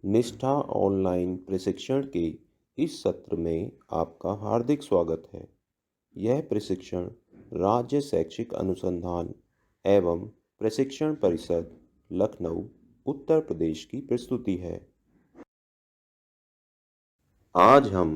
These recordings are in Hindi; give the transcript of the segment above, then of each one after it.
निष्ठा ऑनलाइन प्रशिक्षण के इस सत्र में आपका हार्दिक स्वागत है। यह प्रशिक्षण राज्य शैक्षिक अनुसंधान एवं प्रशिक्षण परिषद लखनऊ उत्तर प्रदेश की प्रस्तुति है। आज हम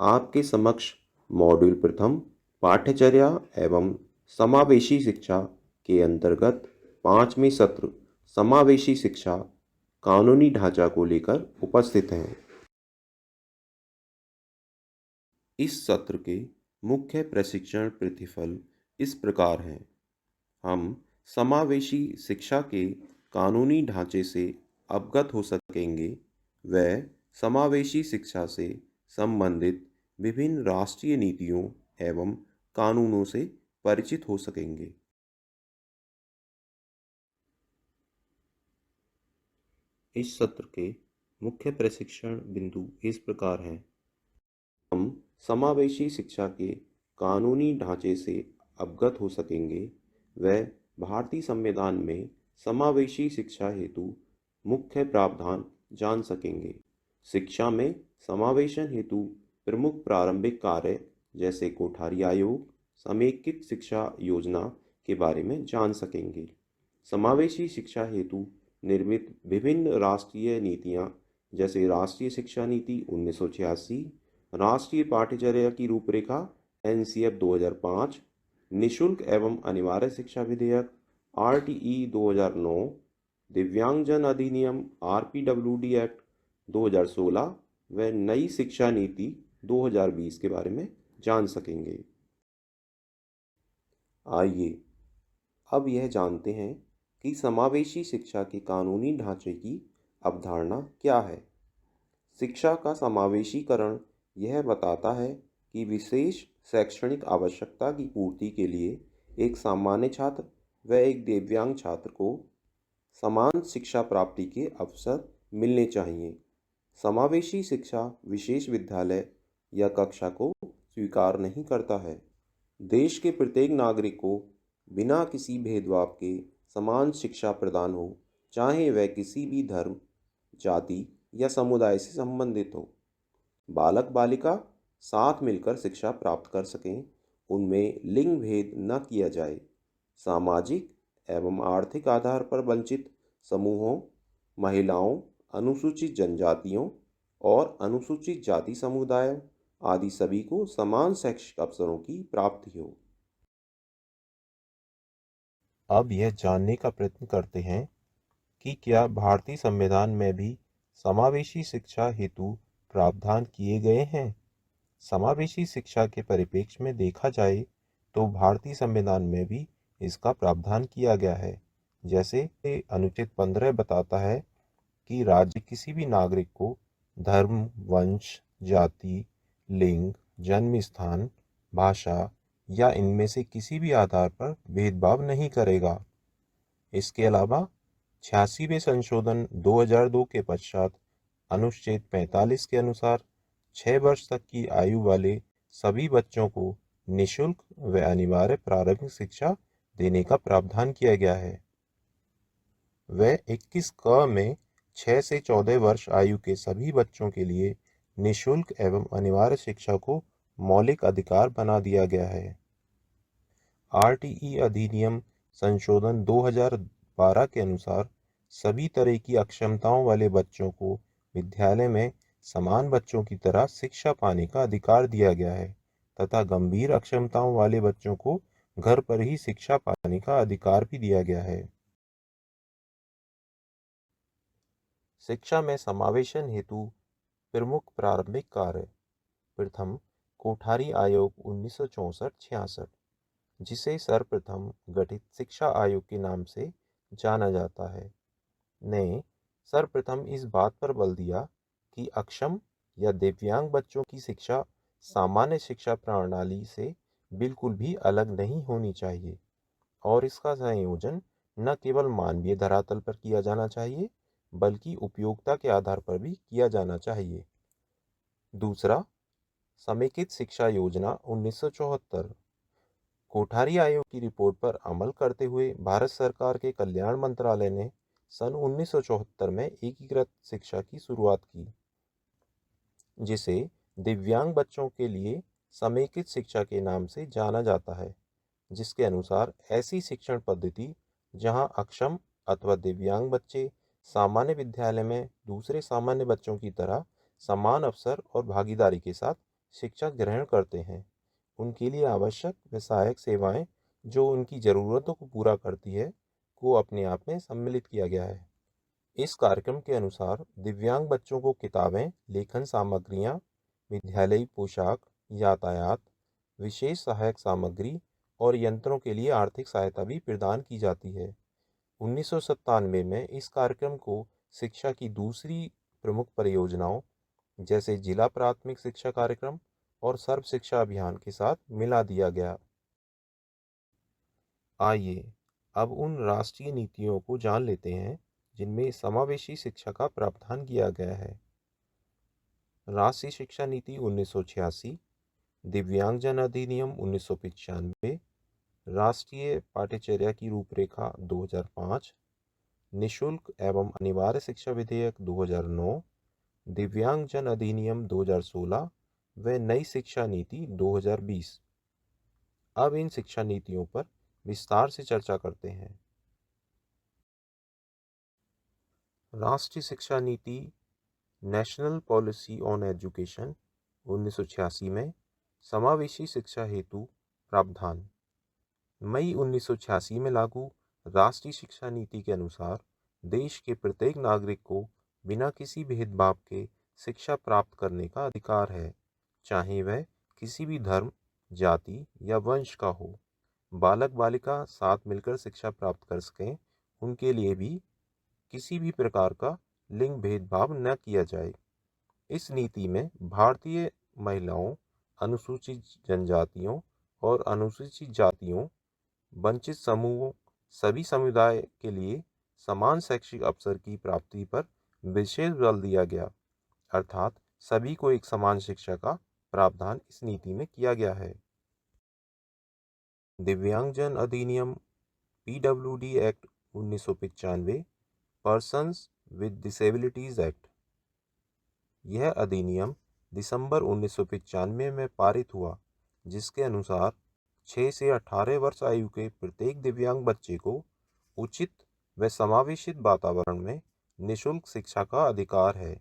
आपके समक्ष मॉड्यूल प्रथम पाठ्यचर्या एवं समावेशी शिक्षा के अंतर्गत 5वें सत्र समावेशी शिक्षा कानूनी ढांचा को लेकर उपस्थित हैं। इस सत्र के मुख्य प्रशिक्षण प्रतिफल इस प्रकार हैं। हम समावेशी शिक्षा के कानूनी ढांचे से अवगत हो सकेंगे व समावेशी शिक्षा से संबंधित विभिन्न राष्ट्रीय नीतियों एवं कानूनों से परिचित हो सकेंगे। इस सत्र के मुख्य प्रशिक्षण बिंदु इस प्रकार हैं। हम समावेशी शिक्षा के कानूनी ढांचे से अवगत हो सकेंगे व भारतीय संविधान में समावेशी शिक्षा हेतु मुख्य प्रावधान जान सकेंगे। शिक्षा में समावेशन हेतु प्रमुख प्रारंभिक कार्य जैसे कोठारी आयोग, समेकित शिक्षा योजना के बारे में जान सकेंगे। समावेशी शिक्षा हेतु निर्मित विभिन्न राष्ट्रीय नीतियाँ जैसे राष्ट्रीय शिक्षा नीति 1986, राष्ट्रीय पाठ्यचर्या की रूपरेखा NCF 2005, निशुल्क एवं अनिवार्य शिक्षा विधेयक RTE 2009, दिव्यांगजन अधिनियम RPWD एक्ट 2016 व नई शिक्षा नीति 2020 के बारे में जान सकेंगे। आइए अब यह जानते हैं कि समावेशी शिक्षा के कानूनी ढांचे की अवधारणा क्या है। शिक्षा का समावेशीकरण यह बताता है कि विशेष शैक्षणिक आवश्यकता की पूर्ति के लिए एक सामान्य छात्र व एक दिव्यांग छात्र को समान शिक्षा प्राप्ति के अवसर मिलने चाहिए। समावेशी शिक्षा विशेष विद्यालय या कक्षा को स्वीकार नहीं करता है। देश के प्रत्येक नागरिक को बिना किसी भेदभाव के समान शिक्षा प्रदान हो, चाहे वह किसी भी धर्म, जाति या समुदाय से संबंधित हो। बालक बालिका साथ मिलकर शिक्षा प्राप्त कर सकें, उनमें लिंग भेद न किया जाए। सामाजिक एवं आर्थिक आधार पर वंचित समूहों, महिलाओं, अनुसूचित जनजातियों और अनुसूचित जाति समुदायों आदि सभी को समान शैक्षिक अवसरों की प्राप्ति हो। अब यह जानने का प्रयत्न करते हैं कि क्या भारतीय संविधान में भी समावेशी शिक्षा हेतु प्रावधान किए गए हैं। समावेशी शिक्षा के परिप्रेक्ष्य में देखा जाए तो भारतीय संविधान में भी इसका प्रावधान किया गया है। जैसे अनुच्छेद 15 बताता है कि राज्य किसी भी नागरिक को धर्म, वंश, जाति, लिंग, जन्म स्थान, भाषा या इनमें से किसी भी आधार पर भेदभाव नहीं करेगा। इसके अलावा 86वें संशोधन 2002 के पश्चात अनुच्छेद 45 के अनुसार 6 वर्ष तक की आयु वाले सभी बच्चों को निःशुल्क व अनिवार्य प्रारंभिक शिक्षा देने का प्रावधान किया गया है। वह 21 क में 6 से 14 वर्ष आयु के सभी बच्चों के लिए निःशुल्क एवं अनिवार्य शिक्षा को मौलिक अधिकार बना दिया गया है। RTE अधिनियम संशोधन 2012 के अनुसार सभी तरह की अक्षमताओं वाले बच्चों को विद्यालय में समान बच्चों की तरह शिक्षा पाने का अधिकार दिया गया है तथा गंभीर अक्षमताओं वाले बच्चों को घर पर ही शिक्षा पाने का अधिकार भी दिया गया है। शिक्षा में समावेशन हेतु प्रमुख प्रारंभिक कार्य। प्रथम, कोठारी आयोग 1964-66 जिसे सर्वप्रथम गठित शिक्षा आयोग के नाम से जाना जाता है, ने सर्वप्रथम इस बात पर बल दिया कि अक्षम या दिव्यांग बच्चों की शिक्षा सामान्य शिक्षा प्रणाली से बिल्कुल भी अलग नहीं होनी चाहिए और इसका संयोजन न केवल मानवीय धरातल पर किया जाना चाहिए बल्कि उपयोगिता के आधार पर भी किया जाना चाहिए। दूसरा, समेकित शिक्षा योजना 1974 कोठारी आयोग की रिपोर्ट पर अमल करते हुए भारत सरकार के कल्याण मंत्रालय ने सन 1974 में एकीकृत शिक्षा की शुरुआत की, जिसे दिव्यांग बच्चों के लिए समेकित शिक्षा के नाम से जाना जाता है, जिसके अनुसार ऐसी शिक्षण पद्धति जहां अक्षम अथवा दिव्यांग बच्चे सामान्य विद्यालय में दूसरे सामान्य बच्चों की तरह समान अवसर और भागीदारी के साथ शिक्षा ग्रहण करते हैं, उनके लिए आवश्यक व सहायक सेवाएं जो उनकी ज़रूरतों को पूरा करती है, को अपने आप में सम्मिलित किया गया है। इस कार्यक्रम के अनुसार दिव्यांग बच्चों को किताबें, लेखन सामग्रियां, विद्यालयी पोशाक, यातायात, विशेष सहायक सामग्री और यंत्रों के लिए आर्थिक सहायता भी प्रदान की जाती है। 1997 में इस कार्यक्रम को शिक्षा की दूसरी प्रमुख परियोजनाओं जैसे जिला प्राथमिक शिक्षा कार्यक्रम और सर्व शिक्षा अभियान के साथ मिला दिया गया। आइए अब उन राष्ट्रीय नीतियों को जान लेते हैं जिनमें समावेशी शिक्षा का प्रावधान किया गया है। राष्ट्रीय शिक्षा नीति 1986, दिव्यांगजन अधिनियम 1995, राष्ट्रीय पाठ्यचर्या की रूपरेखा 2005, निशुल्क एवं अनिवार्य शिक्षा विधेयक 2009, दिव्यांगजन अधिनियम 2016 व नई शिक्षा नीति 2020। अब इन शिक्षा नीतियों पर विस्तार से चर्चा करते हैं। राष्ट्रीय शिक्षा नीति नेशनल पॉलिसी ऑन एजुकेशन 1986 में समावेशी शिक्षा हेतु प्रावधान। मई 1986 में लागू राष्ट्रीय शिक्षा नीति के अनुसार देश के प्रत्येक नागरिक को बिना किसी भेदभाव के शिक्षा प्राप्त करने का अधिकार है, चाहे वह किसी भी धर्म, जाति या वंश का हो। बालक बालिका साथ मिलकर शिक्षा प्राप्त कर सकें, उनके लिए भी किसी भी प्रकार का लिंग भेदभाव न किया जाए। इस नीति में भारतीय महिलाओं, अनुसूचित जनजातियों और अनुसूचित जातियों, वंचित समूहों, सभी समुदाय के लिए समान शैक्षिक अवसर की प्राप्ति पर विशेष बल दिया गया, अर्थात सभी को एक समान शिक्षा का प्रावधान इस नीति में किया गया है। दिव्यांगजन अधिनियम PWD act 1995, persons with disabilities act. यह अधिनियम दिसंबर 1995 में पारित हुआ, जिसके अनुसार 6 से 18 वर्ष आयु के प्रत्येक दिव्यांग बच्चे को उचित व समावेशित वातावरण में निःशुल्क शिक्षा का अधिकार है।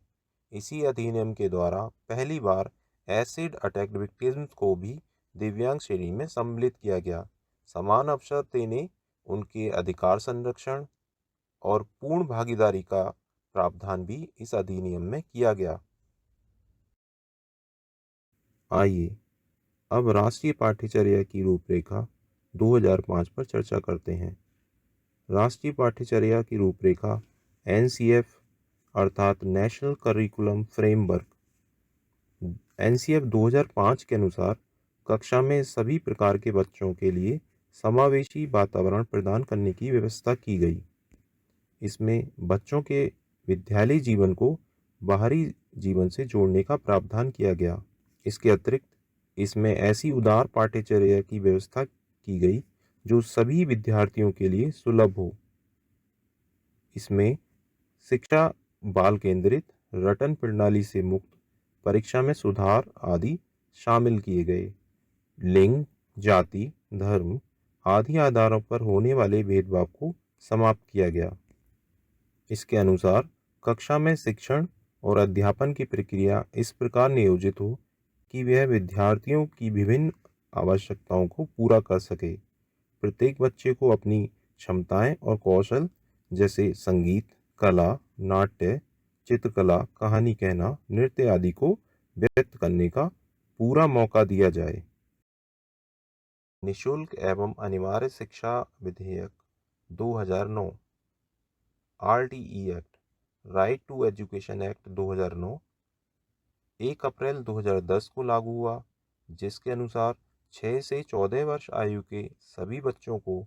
इसी अधिनियम के द्वारा पहली बार एसिड अटैक विक्टिम्स को भी दिव्यांग श्रेणी में सम्मिलित किया गया। समान अवसर देने, उनके अधिकार संरक्षण और पूर्ण भागीदारी का प्रावधान भी इस अधिनियम में किया गया। आइए अब राष्ट्रीय पाठ्यचर्या की रूपरेखा 2005 पर चर्चा करते हैं। राष्ट्रीय पाठ्यचर्या की रूपरेखा एनसीएफ अर्थात नेशनल करिकुलम फ्रेमवर्क एनसीएफ 2005 के अनुसार कक्षा में सभी प्रकार के बच्चों के लिए समावेशी वातावरण प्रदान करने की व्यवस्था की गई। इसमें बच्चों के विद्यालय जीवन को बाहरी जीवन से जोड़ने का प्रावधान किया गया। इसके अतिरिक्त इसमें ऐसी उदार पाठ्यचर्या की व्यवस्था की गई जो सभी विद्यार्थियों के लिए सुलभ हो। इसमें शिक्षा बाल केंद्रित, रटन प्रणाली से मुक्त, परीक्षा में सुधार आदि शामिल किए गए। लिंग, जाति, धर्म आदि आधारों पर होने वाले भेदभाव को समाप्त किया गया। इसके अनुसार कक्षा में शिक्षण और अध्यापन की प्रक्रिया इस प्रकार नियोजित हो कि वह विद्यार्थियों की विभिन्न आवश्यकताओं को पूरा कर सके। प्रत्येक बच्चे को अपनी क्षमताएं और कौशल जैसे संगीत, कला, नाट्य, चित्रकला, कहानी कहना, नृत्य आदि को व्यक्त करने का पूरा मौका दिया जाए। निशुल्क एवं अनिवार्य शिक्षा विधेयक 2009, RTE act, right to education act 2009 1 अप्रैल 2010 को लागू हुआ, जिसके अनुसार 6 से 14 वर्ष आयु के सभी बच्चों को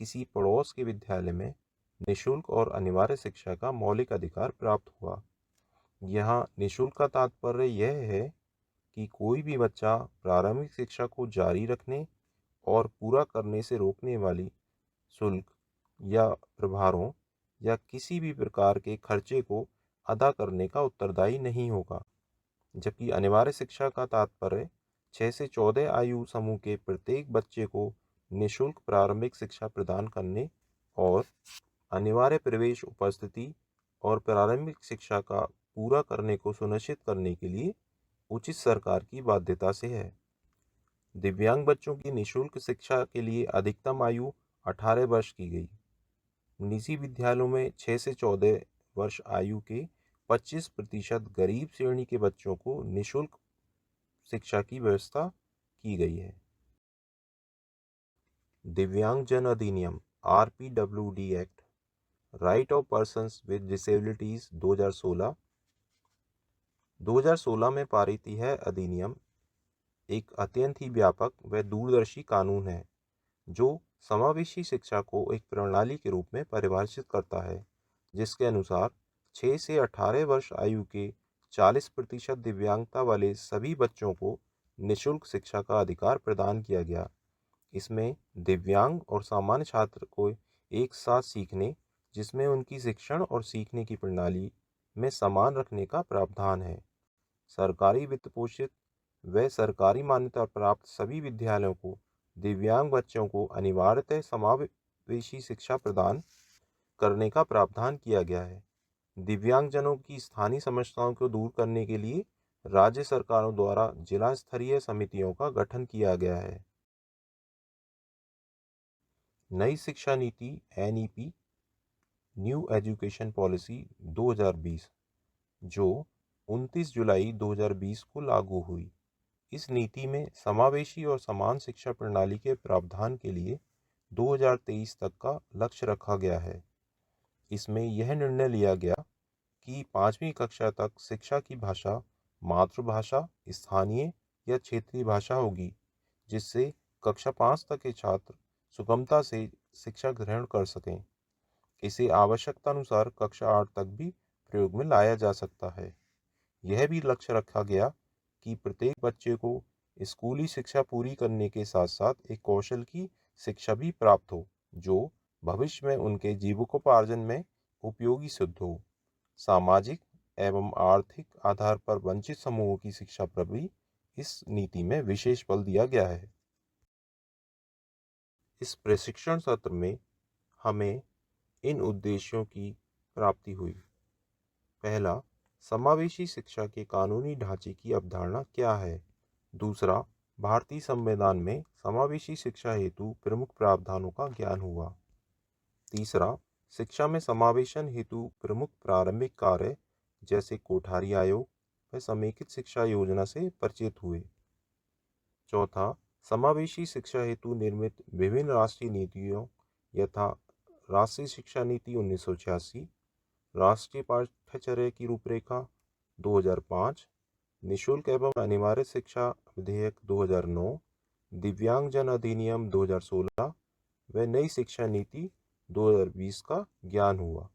किसी पड़ोस के विद्यालय में निःशुल्क और अनिवार्य शिक्षा का मौलिक अधिकार प्राप्त हुआ। यहाँ निःशुल्क का तात्पर्य यह है कि कोई भी बच्चा प्रारंभिक शिक्षा को जारी रखने और पूरा करने से रोकने वाली शुल्क या प्रभारों या किसी भी प्रकार के खर्चे को अदा करने का उत्तरदायी नहीं होगा। जबकि अनिवार्य शिक्षा का तात्पर्य 6 से 14 आयु समूह के प्रत्येक बच्चे को निःशुल्क प्रारंभिक शिक्षा प्रदान करने और अनिवार्य प्रवेश उपस्थिति और प्रारंभिक शिक्षा का पूरा करने को सुनिश्चित करने के लिए उचित सरकार की बाध्यता से है। दिव्यांग बच्चों की निःशुल्क शिक्षा के लिए अधिकतम आयु 18 वर्ष की गई। निजी विद्यालयों में 6 से 14 वर्ष आयु के 25% गरीब श्रेणी के बच्चों को निःशुल्क शिक्षा की व्यवस्था की गई है। दिव्यांगजन अधिनियम RPWD act, right of persons with disabilities 2016 में पारित यह अधिनियम एक अत्यंत ही व्यापक व दूरदर्शी कानून है जो समावेशी शिक्षा को एक प्रणाली के रूप में परिभाषित करता है, जिसके अनुसार 6 से 18 वर्ष आयु के 40% दिव्यांगता वाले सभी बच्चों को निःशुल्क शिक्षा का अधिकार प्रदान किया गया। इसमें दिव्यांग और सामान्य छात्र को एक साथ सीखने, जिसमें उनकी शिक्षण और सीखने की प्रणाली में समान रखने का प्रावधान है। सरकारी वित्त पोषित व सरकारी मान्यता प्राप्त सभी विद्यालयों को दिव्यांग बच्चों को अनिवार्यतः समावेशी शिक्षा प्रदान करने का प्रावधान किया गया है। दिव्यांगजनों की स्थानीय समस्याओं को दूर करने के लिए राज्य सरकारों द्वारा जिला स्तरीय समितियों का गठन किया गया है। नई शिक्षा नीति NEP, न्यू एजुकेशन पॉलिसी 2020, जो 29 जुलाई 2020 को लागू हुई। इस नीति में समावेशी और समान शिक्षा प्रणाली के प्रावधान के लिए 2023 तक का लक्ष्य रखा गया है। इसमें यह निर्णय लिया गया कि 5वीं कक्षा तक शिक्षा की भाषा मातृभाषा, स्थानीय या क्षेत्रीय भाषा होगी, जिससे कक्षा 5 तक के छात्र सुगमता से शिक्षा ग्रहण कर सकें। इसे आवश्यकतानुसार कक्षा 8 तक भी प्रयोग में लाया जा सकता है। यह भी लक्ष्य रखा गया कि प्रत्येक बच्चे को स्कूली शिक्षा पूरी करने के साथ साथ एक कौशल की शिक्षा भी प्राप्त हो, जो भविष्य में उनके जीविकोपार्जन में उपयोगी सिद्ध हो। सामाजिक एवं आर्थिक आधार पर वंचित समूहों की शिक्षा पर भी इस नीति में विशेष बल दिया गया है। इस प्रशिक्षण सत्र में हमें इन उद्देश्यों की प्राप्ति हुई। पहला, समावेशी शिक्षा के कानूनी ढांचे की अवधारणा क्या है। दूसरा, भारतीय संविधान में समावेशी शिक्षा हेतु प्रमुख प्रावधानों का ज्ञान हुआ। तीसरा, शिक्षा में समावेशन हेतु प्रमुख प्रारंभिक कार्य जैसे कोठारी आयोग व समेकित शिक्षा योजना से परिचित हुए। चौथा, समावेशी शिक्षा हेतु निर्मित विभिन्न राष्ट्रीय नीतियों यथा राष्ट्रीय शिक्षा नीति 1986, राष्ट्रीय पाठ्यचर्या की रूपरेखा 2005, निःशुल्क एवं अनिवार्य शिक्षा विधेयक 2009, दिव्यांगजन अधिनियम 2016 व नई शिक्षा नीति 2020 का ज्ञान हुआ।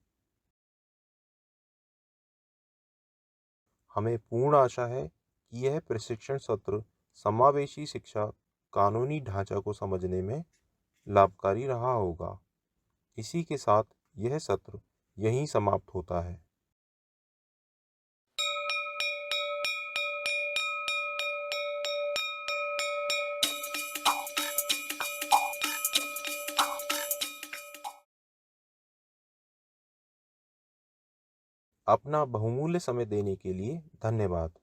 हमें पूर्ण आशा है कि यह प्रशिक्षण सत्र समावेशी शिक्षा कानूनी ढांचा को समझने में लाभकारी रहा होगा। इसी के साथ यह सत्र यहीं समाप्त होता है। अपना बहुमूल्य समय देने के लिए धन्यवाद।